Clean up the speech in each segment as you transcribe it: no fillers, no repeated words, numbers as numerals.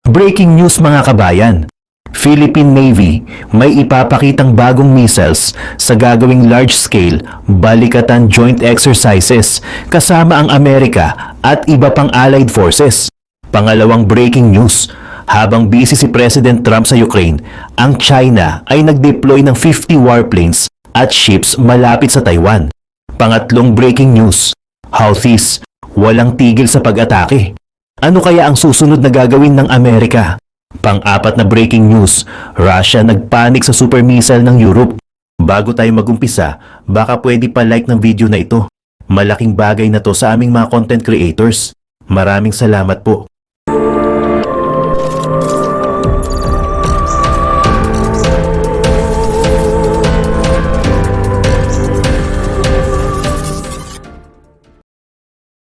Breaking news mga kabayan, Philippine Navy may ipapakitang bagong missiles sa gagawing large-scale balikatan joint exercises kasama ang Amerika at iba pang allied forces. Pangalawang breaking news, habang busy si President Trump sa Ukraine, ang China ay nag-deploy ng 50 warplanes at ships malapit sa Taiwan. Pangatlong breaking news, Houthis walang tigil sa pag-atake. Ano kaya ang susunod na gagawin ng Amerika? Pang-apat na breaking news, Russia nagpanik sa super missile ng Europe. Bago tayo magumpisa, baka pwede pa like ng video na ito. Malaking bagay na to sa aming mga content creators. Maraming salamat po.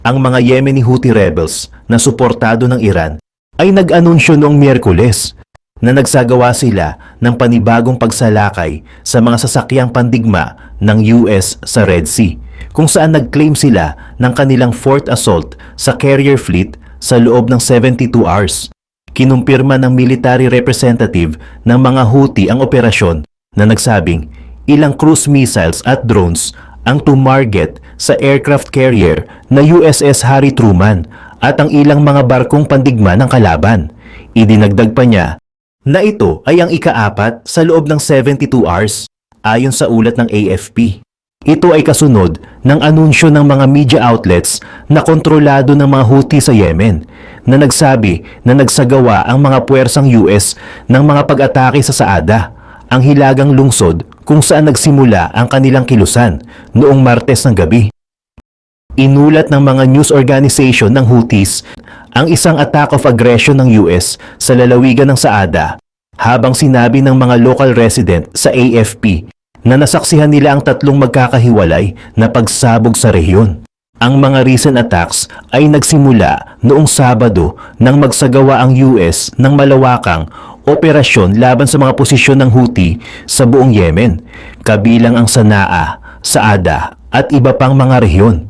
Ang mga Yemeni Houthi rebels na suportado ng Iran ay nag-anunsyo noong Miyerkules na nagsagawa sila ng panibagong pagsalakay sa mga sasakyang pandigma ng US sa Red Sea, kung saan nag-claim sila ng kanilang fourth assault sa carrier fleet sa loob ng 72 hours. Kinumpirma ng military representative ng mga Houthi ang operasyon na nagsabing ilang cruise missiles at drones ang tumarget sa aircraft carrier na USS Harry Truman at ang ilang mga barkong pandigma ng kalaban. Idinagdag pa niya na ito ay ang ika-4 sa loob ng 72 hours ayon sa ulat ng AFP. Ito ay kasunod ng anunsyo ng mga media outlets na kontrolado ng mga Houthi sa Yemen na nagsabi na nagsagawa ang mga puwersang US ng mga pag-atake sa Saada, ang hilagang lungsod kung saan nagsimula ang kanilang kilusan noong Martes ng gabi. Inulat ng mga news organization ng Houthis ang isang attack of aggression ng US sa lalawigan ng Saada, habang sinabi ng mga local resident sa AFP na nasaksihan nila ang tatlong magkakahiwalay na pagsabog sa rehiyon. Ang mga recent attacks ay nagsimula noong Sabado nang magsagawa ang US ng malawakang operasyon laban sa mga posisyon ng Houthi sa buong Yemen, kabilang ang Sanaa, Saada at iba pang mga rehiyon.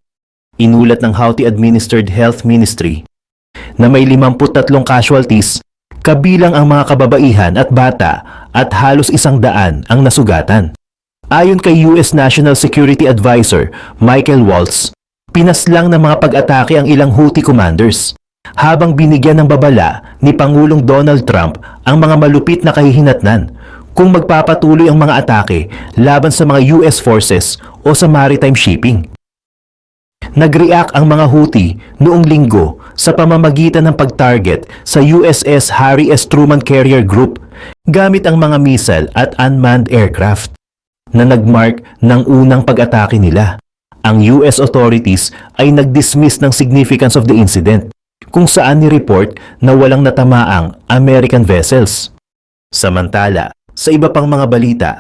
Inulat ng Houthi-administered Health Ministry na may 53 casualties, kabilang ang mga kababaihan at bata, at halos 100 ang nasugatan. Ayon kay US National Security Advisor Michael Waltz, pinaslang ng mga pag-atake ang ilang Houthi commanders, habang binigyan ng babala ni Pangulong Donald Trump ang mga malupit na kahihinatnan kung magpapatuloy ang mga atake laban sa mga US forces o sa maritime shipping. Nag-react ang mga Houthi noong Linggo sa pamamagitan ng pag-target sa USS Harry S. Truman Carrier Group gamit ang mga missile at unmanned aircraft na nagmark ng unang pag-atake nila. Ang US authorities ay nag-dismiss ng significance of the incident, kung saan ni-report na walang natamaang American vessels. Samantala, sa iba pang mga balita,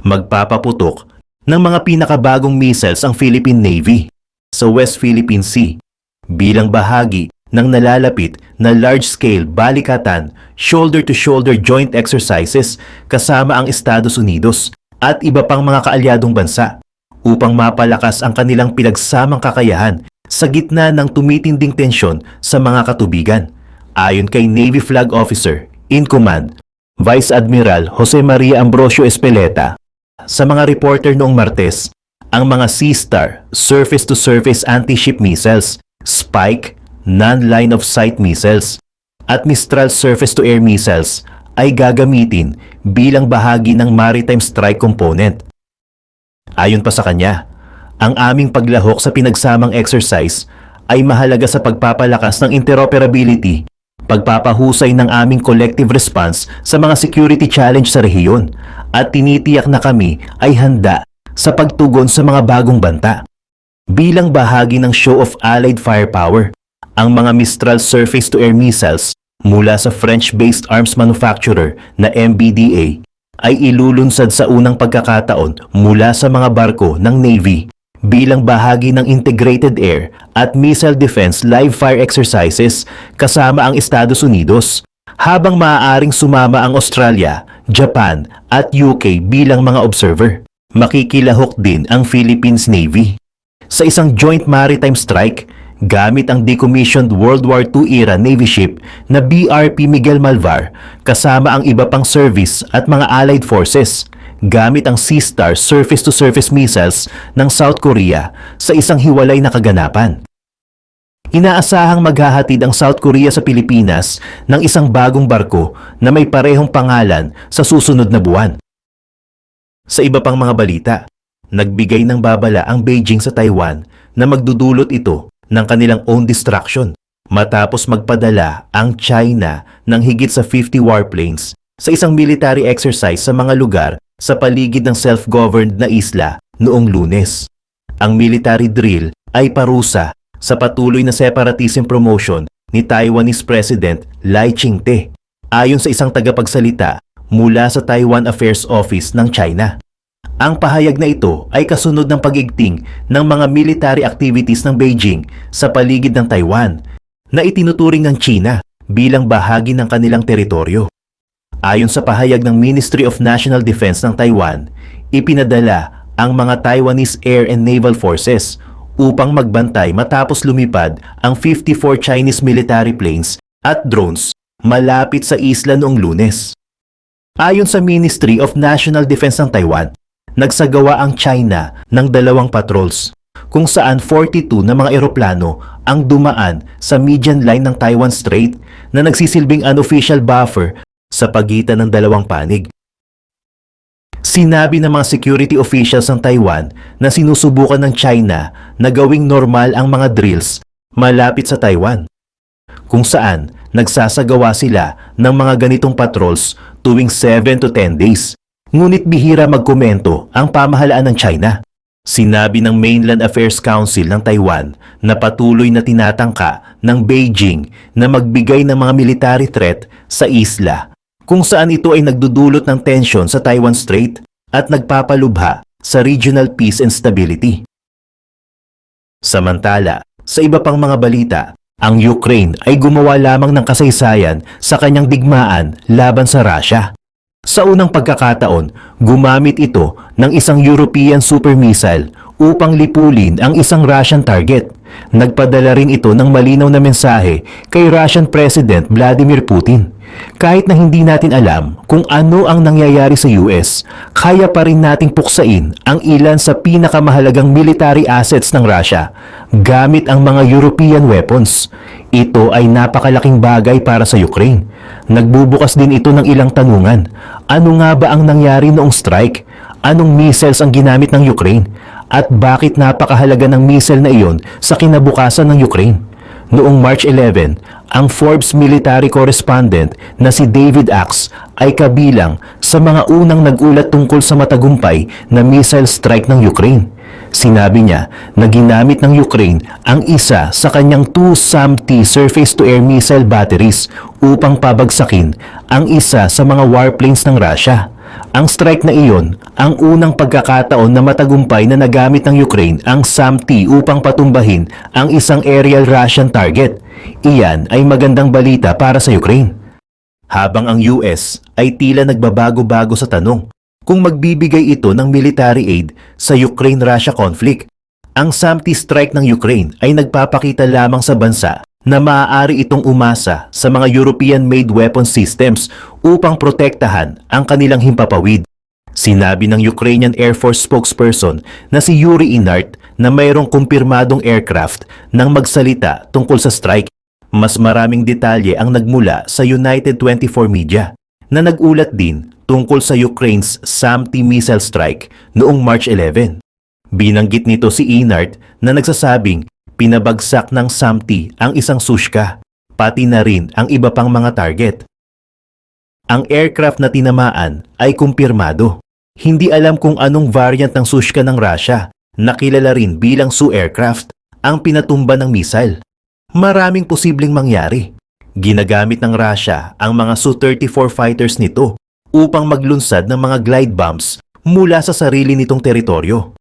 magpapaputok ng mga pinakabagong missiles ang Philippine Navy sa West Philippine Sea bilang bahagi ng nalalapit na large-scale balikatan shoulder-to-shoulder joint exercises kasama ang Estados Unidos at iba pang mga kaalyadong bansa upang mapalakas ang kanilang pinagsamang kakayahan sa gitna ng tumitinding tensyon sa mga katubigan. Ayon kay Navy Flag Officer in Command, Vice Admiral Jose Maria Ambrosio Espeleta, sa mga reporter noong Martes, ang mga Sea-Star surface-to-surface anti-ship missiles, Spike non-line-of-sight missiles, at Mistral surface-to-air missiles ay gagamitin bilang bahagi ng maritime strike component. Ayon pa sa kanya, ang aming paglahok sa pinagsamang exercise ay mahalaga sa pagpapalakas ng interoperability, pagpapahusay ng aming collective response sa mga security challenge sa rehiyon, at tinitiyak na kami ay handa sa pagtugon sa mga bagong banta. Bilang bahagi ng show of allied firepower, ang mga Mistral surface-to-air missiles mula sa French-based arms manufacturer na MBDA ay ilulunsad sa unang pagkakataon mula sa mga barko ng Navy bilang bahagi ng Integrated Air at Missile Defense live-fire exercises kasama ang Estados Unidos, habang maaaring sumama ang Australia, Japan at UK bilang mga observer. Makikilahok din ang Philippines Navy sa isang joint maritime strike gamit ang decommissioned World War II era Navy ship na BRP Miguel Malvar kasama ang iba pang service at mga allied forces gamit ang Sea Star surface-to-surface missiles ng South Korea sa isang hiwalay na kaganapan. Inaasahang maghahatid ang South Korea sa Pilipinas ng isang bagong barko na may parehong pangalan sa susunod na buwan. Sa iba pang mga balita, nagbigay ng babala ang Beijing sa Taiwan na magdudulot ito ng kanilang own destruction matapos magpadala ang China ng higit sa 50 warplanes sa isang military exercise sa mga lugar sa paligid ng self-governed na isla noong Lunes. Ang military drill ay parusa sa patuloy na separatism promotion ni Taiwanese President Lai Ching-te ayon sa isang tagapagsalita mula sa Taiwan Affairs Office ng China. Ang pahayag na ito ay kasunod ng pag-igting ng mga military activities ng Beijing sa paligid ng Taiwan na itinuturing ng China bilang bahagi ng kanilang teritoryo. Ayon sa pahayag ng Ministry of National Defense ng Taiwan, ipinadala ang mga Taiwanese Air and Naval Forces upang magbantay matapos lumipad ang 54 Chinese military planes at drones malapit sa isla noong Lunes. Ayon sa Ministry of National Defense ng Taiwan, nagsagawa ang China ng 2 patrols kung saan 42 na mga eroplano ang dumaan sa median line ng Taiwan Strait na nagsisilbing unofficial buffer sa pagitan ng 2 panig. Sinabi ng mga security officials ng Taiwan na sinusubukan ng China na gawing normal ang mga drills malapit sa Taiwan, kung saan nagsasagawa sila ng mga ganitong patrols tuwing 7 to 10 days. Ngunit bihira magkomento ang pamahalaan ng China. Sinabi ng Mainland Affairs Council ng Taiwan na patuloy na tinatangka ng Beijing na magbigay ng mga military threat sa isla, kung saan ito ay nagdudulot ng tensyon sa Taiwan Strait at nagpapalubha sa regional peace and stability. Samantala, sa iba pang mga balita, ang Ukraine ay gumawa lamang ng kasaysayan sa kanyang digmaan laban sa Russia. Sa unang pagkakataon, gumamit ito ng isang European super missile upang lipulin ang isang Russian target. Nagpadala rin ito ng malinaw na mensahe kay Russian President Vladimir Putin. Kahit na hindi natin alam kung ano ang nangyayari sa US, kaya pa rin nating puksain ang ilan sa pinakamahalagang military assets ng Russia gamit ang mga European weapons. Ito ay napakalaking bagay para sa Ukraine. Nagbubukas din ito ng ilang tanungan. Ano nga ba ang nangyari noong strike? Anong missiles ang ginamit ng Ukraine? At bakit napakahalaga ng missile na iyon sa kinabukasan ng Ukraine? Noong March 11, ang Forbes military correspondent na si David Axe ay kabilang sa mga unang nagulat tungkol sa matagumpay na missile strike ng Ukraine. Sinabi niya na ginamit ng Ukraine ang isa sa kanyang 2 SAM-T surface-to-air missile batteries upang pabagsakin ang isa sa mga warplanes ng Russia. Ang strike na iyon ang unang pagkakataon na matagumpay na nagamit ng Ukraine ang SAM-T upang patumbahin ang isang aerial Russian target. Iyan ay magandang balita para sa Ukraine. Habang ang US ay tila nagbabago-bago sa tanong kung magbibigay ito ng military aid sa Ukraine-Russia conflict. Ang SAM-T strike ng Ukraine ay nagpapakita lamang sa bansa na maaari itong umasa sa mga European-made weapon systems upang protektahan ang kanilang himpapawid. Sinabi ng Ukrainian Air Force spokesperson na si Yuri Inart na mayroong kumpirmadong aircraft nang magsalita tungkol sa strike. Mas maraming detalye ang nagmula sa United 24 Media na nagulat din tungkol sa Ukraine's SAM-T missile strike noong March 11. Binanggit nito si Inart na nagsasabing pinabagsak ng SAM-T ang isang Sushka, pati na rin ang iba pang mga target. Ang aircraft na tinamaan ay kumpirmado. Hindi alam kung anong variant ng Sushka ng Russia, na kilala rin bilang Su aircraft, ang pinatumba ng missile. Maraming posibleng mangyari. Ginagamit ng Russia ang mga Su-34 fighters nito upang maglunsad ng mga glide bombs mula sa sarili nitong teritoryo.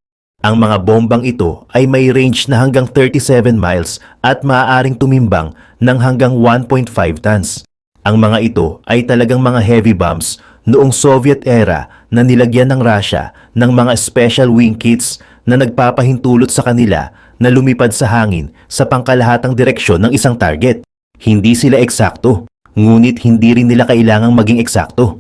Ang mga bombang ito ay may range na hanggang 37 miles at maaaring tumimbang ng hanggang 1.5 tons. Ang mga ito ay talagang mga heavy bombs noong Soviet era na nilagyan ng Russia ng mga special wing kits na nagpapahintulot sa kanila na lumipad sa hangin sa pangkalahatang direksyon ng isang target. Hindi sila eksakto, ngunit hindi rin nila kailangang maging eksakto.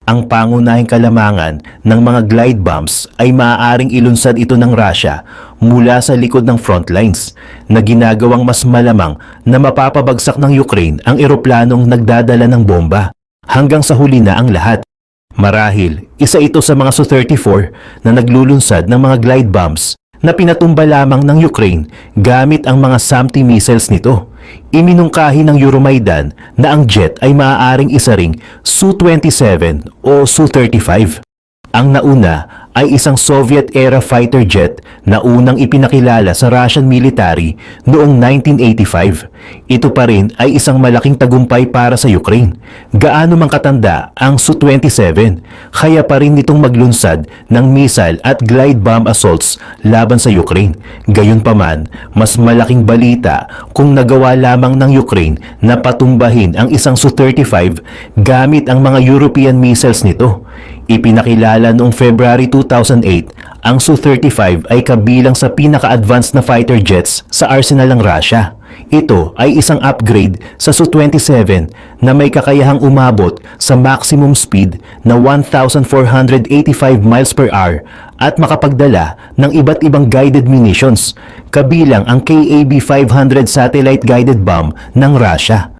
Ang pangunahing kalamangan ng mga glide bombs ay maaaring ilunsad ito ng Russia mula sa likod ng front lines na ginagawang mas malamang na mapapabagsak ng Ukraine ang eroplanong nagdadala ng bomba hanggang sa huli na ang lahat. Marahil, isa ito sa mga Su-34 na naglulunsad ng mga glide bombs na pinatumba lamang ng Ukraine gamit ang mga SAMP missiles nito. Iminungkahi ng Euromaidan na ang jet ay maaaring isa ring Su-27 o Su-35. Ang nauna ay isang Soviet-era fighter jet na unang ipinakilala sa Russian military noong 1985. Ito pa rin ay isang malaking tagumpay para sa Ukraine. Gaano mang katanda ang Su-27, kaya pa rin nitong maglunsad ng missile at glide bomb assaults laban sa Ukraine. Gayunpaman, mas malaking balita kung nagawa lamang ng Ukraine na patumbahin ang isang Su-35 gamit ang mga European missiles nito. Ipinakilala noong February 2008, ang Su-35 ay kabilang sa pinaka-advanced na fighter jets sa arsenal ng Russia. Ito ay isang upgrade sa Su-27 na may kakayahang umabot sa maximum speed na 1,485 miles per hour at makapagdala ng iba't ibang guided munitions, kabilang ang KAB-500 satellite guided bomb ng Russia.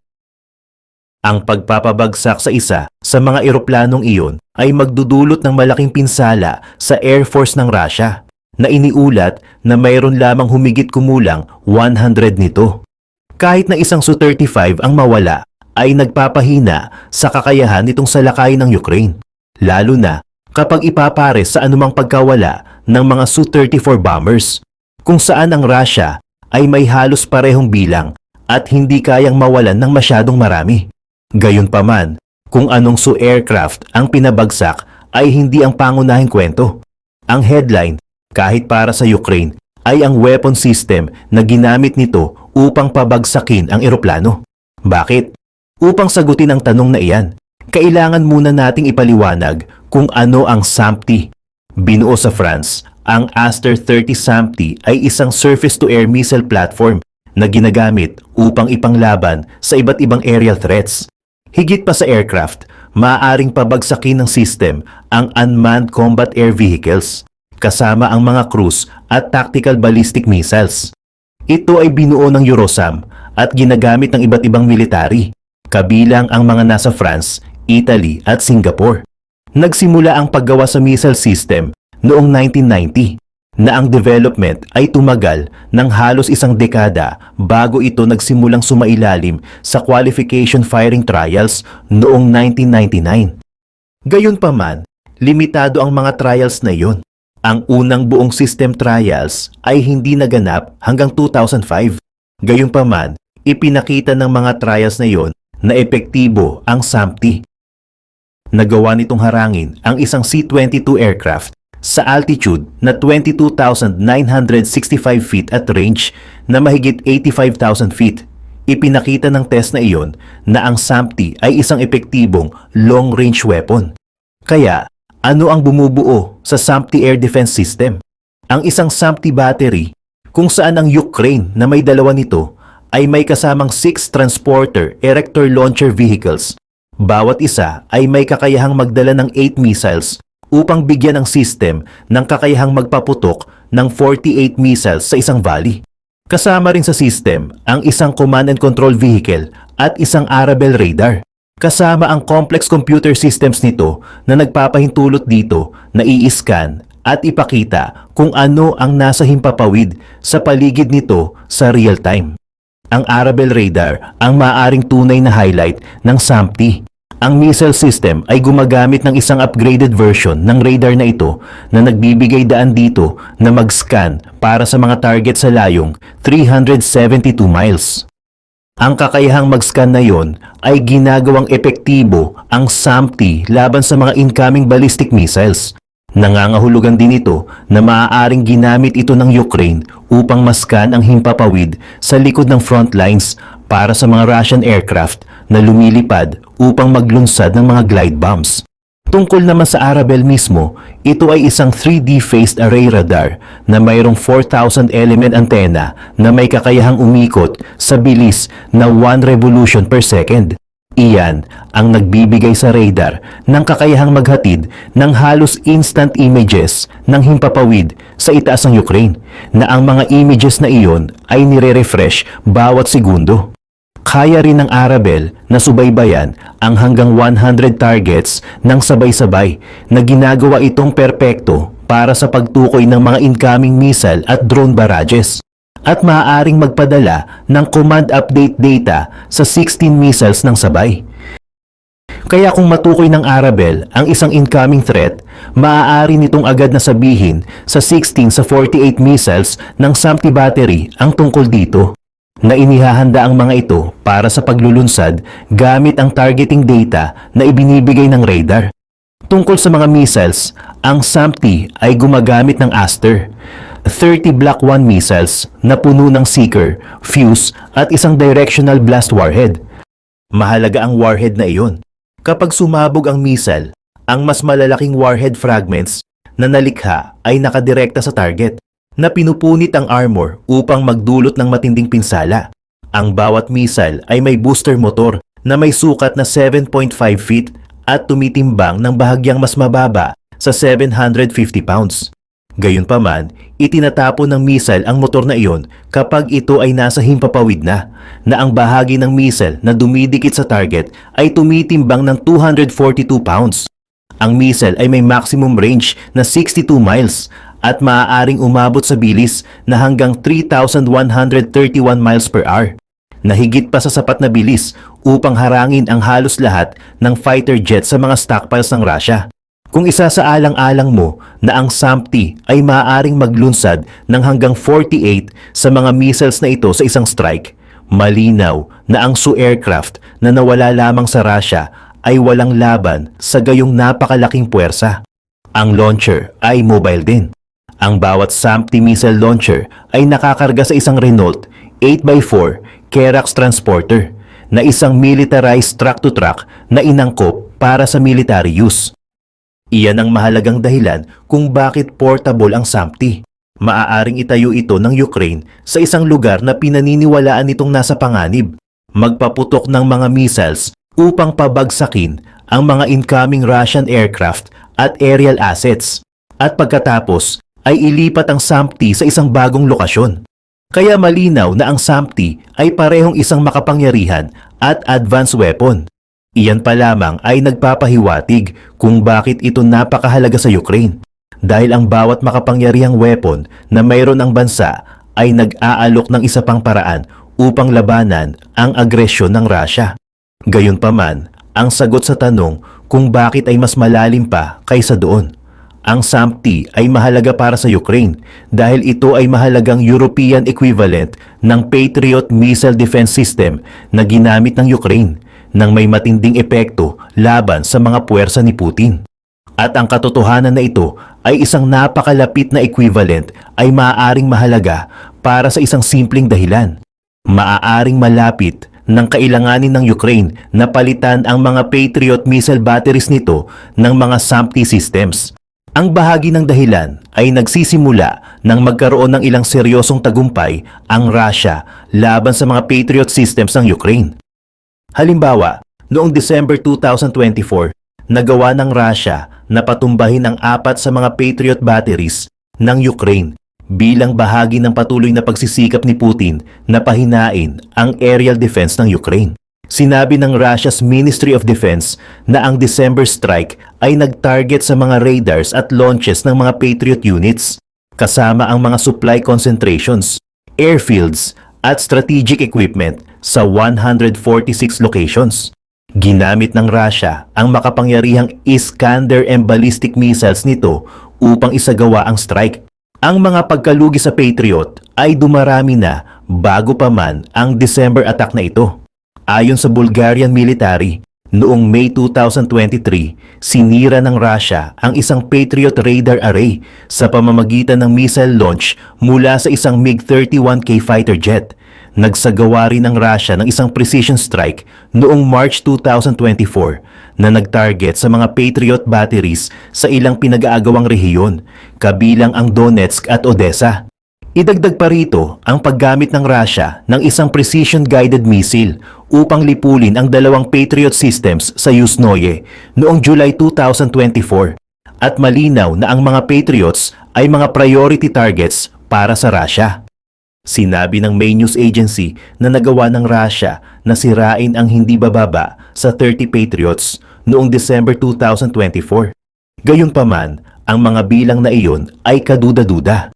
Ang pagpapabagsak sa isa sa mga eroplanong iyon ay magdudulot ng malaking pinsala sa Air Force ng Russia na iniulat na mayroon lamang humigit kumulang 100 nito. Kahit na isang Su-35 ang mawala, ay nagpapahina sa kakayahan nitong salakay ng Ukraine, lalo na kapag ipapares sa anumang pagkawala ng mga Su-34 bombers, kung saan ang Russia ay may halos parehong bilang at hindi kayang mawalan ng masyadong marami. Gayunpaman, kung anong Su-aircraft ang pinabagsak ay hindi ang pangunahing kwento. Ang headline, kahit para sa Ukraine, ay ang weapon system na ginamit nito upang pabagsakin ang eroplano. Bakit? Upang sagutin ang tanong na iyan, kailangan muna nating ipaliwanag kung ano ang SAMP-T. Binuo sa France, ang Aster 30 SAMP-T ay isang surface-to-air missile platform na ginagamit upang ipanglaban sa iba't ibang aerial threats. Higit pa sa aircraft, maaaring pabagsakin ng system ang unmanned combat air vehicles, kasama ang mga cruise at tactical ballistic missiles. Ito ay binuo ng Eurosam at ginagamit ng iba't ibang military, kabilang ang mga nasa France, Italy at Singapore. Nagsimula ang paggawa sa missile system noong 1990 na ang development ay tumagal ng halos isang dekada bago ito nagsimulang sumailalim sa qualification firing trials noong 1999. Gayunpaman, limitado ang mga trials na iyon. Ang unang buong system trials ay hindi naganap hanggang 2005. Gayunpaman, ipinakita ng mga trials na iyon na epektibo ang SAMP-T. Nagawa nitong harangin ang isang C-22 aircraft sa altitude na 22,965 feet at range na mahigit 85,000 feet. Ipinakita ng test na iyon na ang SAMP-T ay isang epektibong long-range weapon. Kaya, ano ang bumubuo sa SAMP-T Air Defense System? Ang isang SAMP-T battery, kung saan ang Ukraine na may dalawa nito ay may kasamang 6 transporter erector launcher vehicles. Bawat isa ay may kakayahang magdala ng 8 missiles upang bigyan ang system ng kakayahang magpaputok ng 48 missiles sa isang volley. Kasama rin sa system ang isang command and control vehicle at isang Arabelle radar. Kasama ang complex computer systems nito na nagpapahintulot dito na i-scan at ipakita kung ano ang nasa himpapawid sa paligid nito sa real time. Ang Arabelle radar ang maaaring tunay na highlight ng SAMP-T. Ang missile system ay gumagamit ng isang upgraded version ng radar na ito na nagbibigay daan dito na mag-scan para sa mga target sa layong 372 miles. Ang kakayahang mag-scan na yon ay ginagawang epektibo ang SAMP-T laban sa mga incoming ballistic missiles. Nangangahulugan din ito na maaaring ginamit ito ng Ukraine upang maskan ang himpapawid sa likod ng front lines para sa mga Russian aircraft na lumilipad upang maglunsad ng mga glide bombs. Tungkol naman sa Arabelle mismo, ito ay isang 3D phased array radar na mayroong 4,000 element antenna na may kakayahang umikot sa bilis na 1 revolution per second. Iyan ang nagbibigay sa radar ng kakayahang maghatid ng halos instant images ng himpapawid sa itaas ng Ukraine na ang mga images na iyon ay nire-refresh bawat segundo. Kaya rin ng Arabelle na subaybayan ang hanggang 100 targets ng sabay-sabay na ginagawa itong perpekto para sa pagtukoy ng mga incoming missile at drone barrages at maaaring magpadala ng command update data sa 16 missiles ng sabay. Kaya kung matukoy ng Arabelle ang isang incoming threat, maaari nitong agad na sabihin sa 16 sa 48 missiles ng SAMP-T battery ang tungkol dito, na inihahanda ang mga ito para sa paglulunsad gamit ang targeting data na ibinibigay ng radar. Tungkol sa mga missiles, ang SAMP-T ay gumagamit ng Aster, 30 Block 1 missiles na puno ng seeker, fuse at isang directional blast warhead. Mahalaga ang warhead na iyon. Kapag sumabog ang missile, ang mas malalaking warhead fragments na nalikha ay nakadirekta sa target, na pinupunit ang armor upang magdulot ng matinding pinsala. Ang bawat missile ay may booster motor na may sukat na 7.5 feet at tumitimbang ng bahagyang mas mababa sa 750 pounds. Gayunpaman, itinatapon ng missile ang motor na iyon kapag ito ay nasa himpapawid na ang bahagi ng missile na dumidikit sa target ay tumitimbang ng 242 pounds. Ang missile ay may maximum range na 62 miles at maaaring umabot sa bilis na hanggang 3,131 miles per hour, na higit pa sa sapat na bilis upang harangin ang halos lahat ng fighter jet sa mga stockpiles ng Russia. Kung isa sa alang-alang mo na ang SAMP-T ay maaaring maglunsad ng hanggang 48 sa mga missiles na ito sa isang strike, malinaw na ang Su aircraft na nawala lamang sa Russia ay walang laban sa gayong napakalaking puwersa. Ang launcher ay mobile din. Ang bawat SAMP-T missile launcher ay nakakarga sa isang Renault 8x4 Kerax transporter na isang militarized truck-to-truck na inangkop para sa military use. Iyan ang mahalagang dahilan kung bakit portable ang SAMP-T. Maaaring itayo ito ng Ukraine sa isang lugar na pinaniniwalaan nitong nasa panganib, magpaputok ng mga missiles upang pabagsakin ang mga incoming Russian aircraft at aerial assets, at pagkatapos ay ilipat ang SAMP-T sa isang bagong lokasyon. Kaya malinaw na ang SAMP-T ay parehong isang makapangyarihan at advanced weapon. Iyan pa lamang ay nagpapahiwatig kung bakit ito napakahalaga sa Ukraine. Dahil ang bawat makapangyarihang weapon na mayroon ang bansa ay nag-aalok ng isa pang paraan upang labanan ang agresyon ng Russia. Gayunpaman, ang sagot sa tanong kung bakit ay mas malalim pa kaysa doon. Ang SAMP-T ay mahalaga para sa Ukraine dahil ito ay mahalagang European equivalent ng Patriot missile defense system na ginamit ng Ukraine nang may matinding epekto laban sa mga puwersa ni Putin. At ang katotohanan na ito ay isang napakalapit na equivalent ay maaaring mahalaga para sa isang simpleng dahilan. Maaaring malapit ng kailanganin ng Ukraine na palitan ang mga Patriot missile batteries nito ng mga SAMP-T systems. Ang bahagi ng dahilan ay nagsisimula nang magkaroon ng ilang seryosong tagumpay ang Russia laban sa mga Patriot systems ng Ukraine. Halimbawa, noong December 2024, nagawa ng Russia na patumbahin ang 4 sa mga Patriot batteries ng Ukraine bilang bahagi ng patuloy na pagsisikap ni Putin na pahinain ang aerial defense ng Ukraine. Sinabi ng Russia's Ministry of Defense na ang December strike ay nag-target sa mga radars at launches ng mga Patriot units, kasama ang mga supply concentrations, airfields at strategic equipment sa 146 locations. Ginamit ng Russia ang makapangyarihang Iskander and ballistic missiles nito upang isagawa ang strike. Ang mga pagkalugi sa Patriot ay dumarami na bago pa man ang December attack na ito. Ayon sa Bulgarian military, noong May 2023, sinira ng Russia ang isang Patriot radar array sa pamamagitan ng missile launch mula sa isang MiG-31K fighter jet nagsagawa rin ang Russia ng isang precision strike noong March 2024 na nagtarget sa mga Patriot batteries sa ilang pinag-aagawang rehiyon, kabilang ang Donetsk at Odessa. Idagdag pa rito ang paggamit ng Russia ng isang precision-guided missile upang lipulin ang dalawang Patriot systems sa Yuzhnoye noong July 2024 at malinaw na ang mga Patriots ay mga priority targets para sa Russia. Sinabi ng Main News Agency na nagawa ng Russia na sirain ang hindi bababa sa 30 Patriots noong December 2024. Gayunpaman, ang mga bilang na iyon ay kaduda-duda.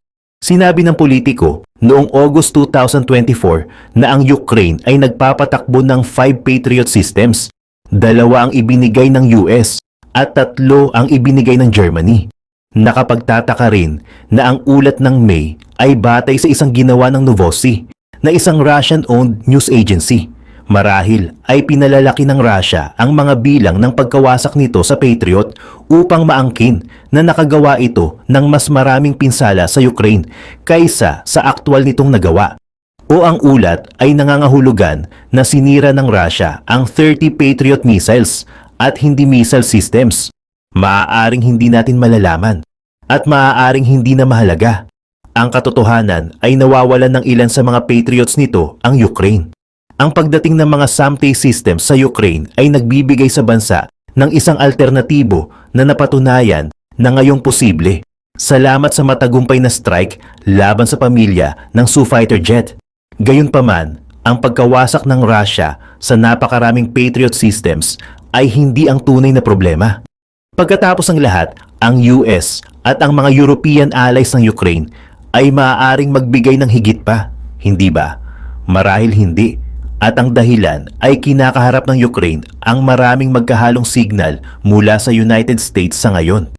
Sinabi ng politiko noong August 2024 na ang Ukraine ay nagpapatakbo ng 5 Patriot systems, 2 ang ibinigay ng US at 3 ang ibinigay ng Germany. Nakapagtataka rin na ang ulat ng May ay batay sa isang ginawa ng Novosti na isang Russian-owned news agency. Marahil ay pinalalaki ng Russia ang mga bilang ng pagkawasak nito sa Patriot upang maangkin na nakagawa ito ng mas maraming pinsala sa Ukraine kaysa sa aktwal nitong nagawa. O ang ulat ay nangangahulugan na sinira ng Russia ang 30 Patriot missiles at hindi missile systems. Maaaring hindi natin malalaman at maaaring hindi na mahalaga. Ang katotohanan ay nawawalan ng ilan sa mga Patriots nito ang Ukraine. Ang pagdating ng mga SAMTE systems sa Ukraine ay nagbibigay sa bansa ng isang alternatibo na napatunayan na ngayong posible. Salamat sa matagumpay na strike laban sa pamilya ng Su fighter jet. Gayunpaman, ang pagkawasak ng Russia sa napakaraming Patriot systems ay hindi ang tunay na problema. Pagkatapos ng lahat, ang US at ang mga European allies ng Ukraine ay maaaring magbigay ng higit pa, hindi ba? Marahil hindi. At ang dahilan ay kinakaharap ng Ukraine ang maraming magkahalong signal mula sa United States sa ngayon.